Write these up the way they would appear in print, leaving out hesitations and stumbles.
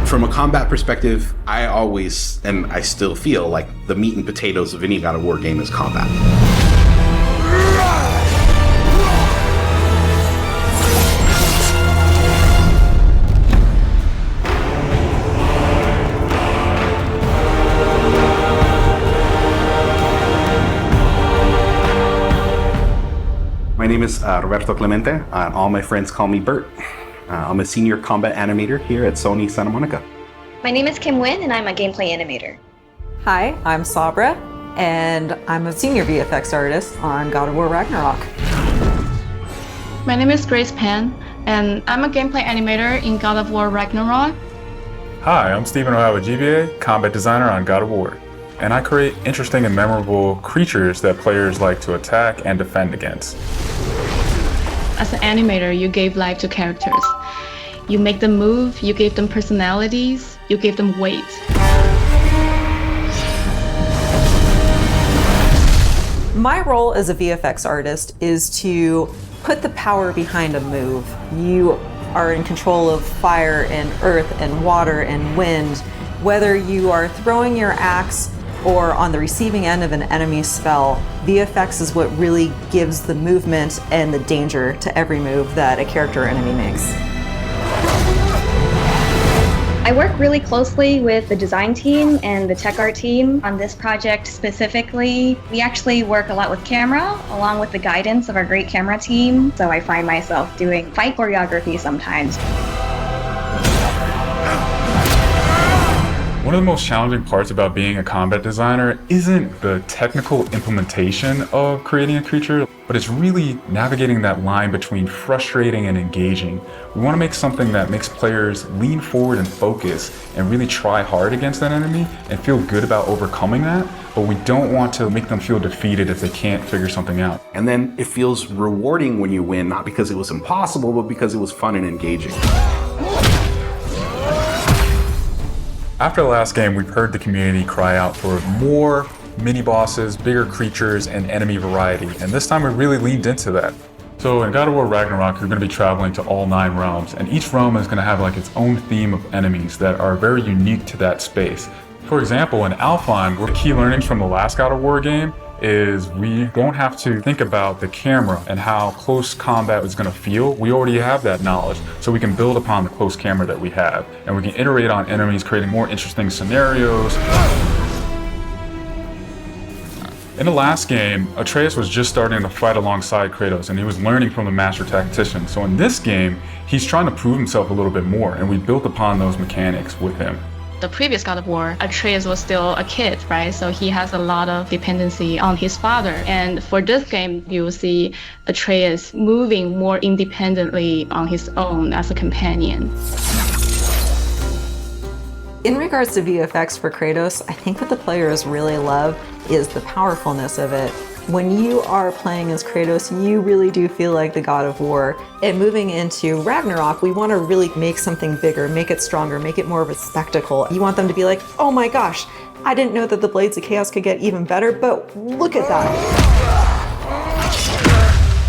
From a combat perspective, I always, and I still feel like the meat and potatoes of any God of War game is combat. My name is Roberto Clemente, and all my friends call me Bert. I'm a senior combat animator here at Sony Santa Monica. My name is Kim Nguyen, and I'm a gameplay animator. Hi, I'm Sabra, and I'm a senior VFX artist on God of War Ragnarok. My name is Grace Pan, and I'm a gameplay animator in God of War Ragnarok. Hi, I'm Stephen O'Hara, GBA, combat designer on God of War. And I create interesting and memorable creatures that players like to attack and defend against. As an animator, you gave life to characters. You make them move, you gave them personalities, you gave them weight. My role as a VFX artist is to put the power behind a move. You are in control of fire and earth and water and wind. Whether you are throwing your axe or on the receiving end of an enemy spell, VFX is what really gives the movement and the danger to every move that a character or enemy makes. I work really closely with the design team and the tech art team on this project specifically. We actually work a lot with camera, along with the guidance of our great camera team, so I find myself doing fight choreography sometimes. One of the most challenging parts about being a combat designer isn't the technical implementation of creating a creature, but it's really navigating that line between frustrating and engaging. We want to make something that makes players lean forward and focus and really try hard against that enemy and feel good about overcoming that, but we don't want to make them feel defeated if they can't figure something out. And then it feels rewarding when you win, not because it was impossible, but because it was fun and engaging. After the last game, we've heard the community cry out for more mini-bosses, bigger creatures, and enemy variety, and this time we really leaned into that. So in God of War Ragnarok, you're going to be traveling to all 9 realms, and each realm is going to have like its own theme of enemies that are very unique to that space. For example, in Alfheim, one of the key learnings from the last God of War game is we don't have to think about the camera and how close combat is going to feel. We already have that knowledge, so we can build upon the close camera that we have, and we can iterate on enemies, creating more interesting scenarios. In the last game, Atreus was just starting to fight alongside Kratos, and he was learning from the master tactician. So in this game, he's trying to prove himself a little bit more, and we built upon those mechanics with him. The previous God of War, Atreus was still a kid, right? So he has a lot of dependency on his father. And for this game, you will see Atreus moving more independently on his own as a companion. In regards to VFX for Kratos, I think what the players really love is the powerfulness of it. When you are playing as Kratos, you really do feel like the God of War. And moving into Ragnarok, we want to really make something bigger, make it stronger, make it more of a spectacle. You want them to be like, oh my gosh, I didn't know that the Blades of Chaos could get even better, but look at that.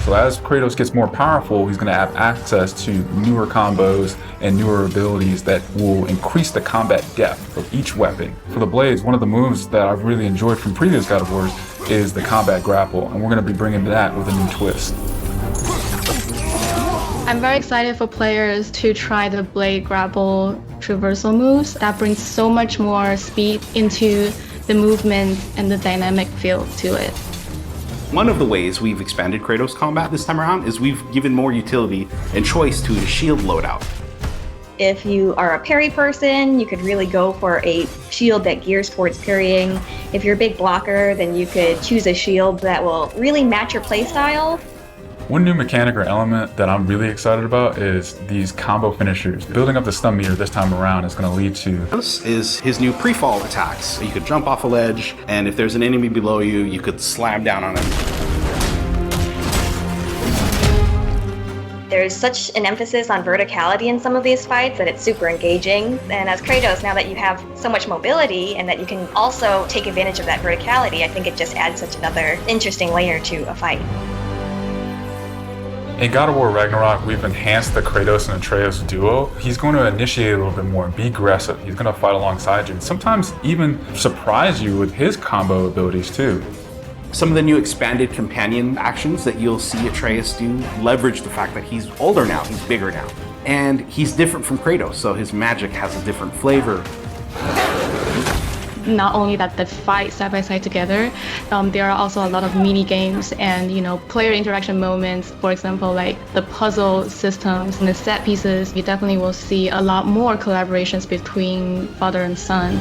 So as Kratos gets more powerful, he's going to have access to newer combos and newer abilities that will increase the combat depth of each weapon. For the Blades, one of the moves that I've really enjoyed from previous God of Wars is the combat grapple, and we're going to be bringing that with a new twist. I'm very excited for players to try the blade grapple traversal moves. That brings so much more speed into the movement and the dynamic feel to it. One of the ways we've expanded Kratos combat this time around is we've given more utility and choice to the shield loadout. If you are a parry person, you could really go for a shield that gears towards parrying. If you're a big blocker, then you could choose a shield that will really match your playstyle. One new mechanic or element that I'm really excited about is these combo finishers. Building up the stun meter this time around is going to lead to... This is his new pre-fall attacks. You could jump off a ledge, and if there's an enemy below you, you could slam down on him. There's such an emphasis on verticality in some of these fights that it's super engaging. And as Kratos, now that you have so much mobility and that you can also take advantage of that verticality, I think it just adds such another interesting layer to a fight. In God of War Ragnarok, we've enhanced the Kratos and Atreus duo. He's going to initiate a little bit more and be aggressive. He's going to fight alongside you and sometimes even surprise you with his combo abilities too. Some of the new expanded companion actions that you'll see Atreus do leverage the fact that he's older now, he's bigger now. And he's different from Kratos, so his magic has a different flavor. Not only that they fight side by side together, there are also a lot of mini games and player interaction moments. For example, like the puzzle systems and the set pieces. You definitely will see a lot more collaborations between father and son.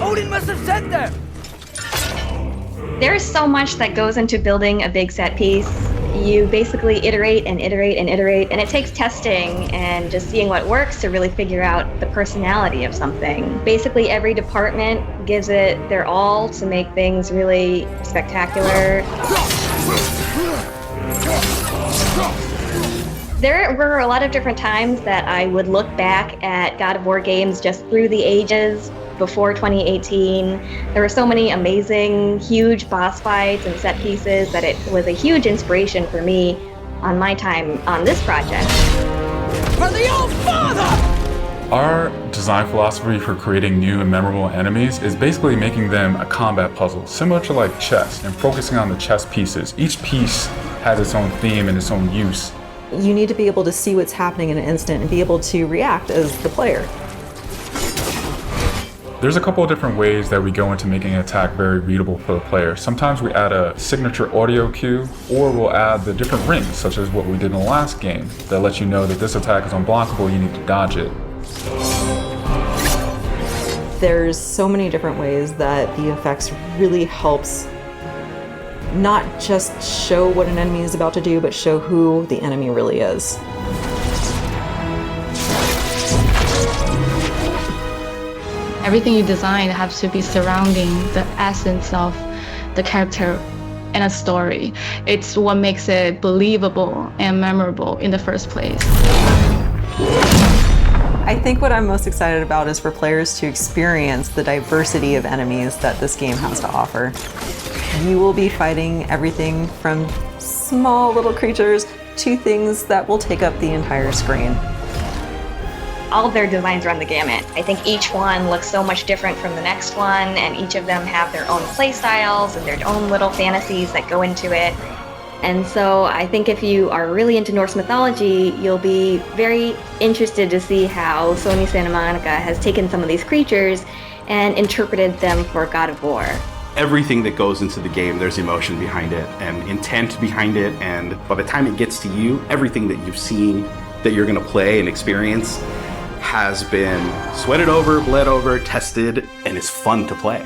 Odin must have sent them! There's so much that goes into building a big set piece. You basically iterate and iterate and iterate, and it takes testing and just seeing what works to really figure out the personality of something. Basically, every department gives it their all to make things really spectacular. There were a lot of different times that I would look back at God of War games just through the ages before 2018. There were so many amazing, huge boss fights and set pieces that it was a huge inspiration for me on my time on this project. For the old father! Our design philosophy for creating new and memorable enemies is basically making them a combat puzzle, similar to like chess, and focusing on the chess pieces. Each piece has its own theme and its own use. You need to be able to see what's happening in an instant and be able to react as the player. There's a couple of different ways that we go into making an attack very readable for the player. Sometimes we add a signature audio cue, or we'll add the different rings, such as what we did in the last game, that lets you know that this attack is unblockable, you need to dodge it. There's so many different ways that VFX really helps not just show what an enemy is about to do, but show who the enemy really is. Everything you design has to be surrounding the essence of the character and a story. It's what makes it believable and memorable in the first place. I think what I'm most excited about is for players to experience the diversity of enemies that this game has to offer. You will be fighting everything from small little creatures to things that will take up the entire screen. All of their designs run the gamut. I think each one looks so much different from the next one, and each of them have their own play styles and their own little fantasies that go into it. And so I think if you are really into Norse mythology, you'll be very interested to see how Sony Santa Monica has taken some of these creatures and interpreted them for God of War. Everything that goes into the game, there's emotion behind it and intent behind it, and by the time it gets to you, everything that you've seen that you're going to play and experience has been sweated over, bled over, tested, and is fun to play.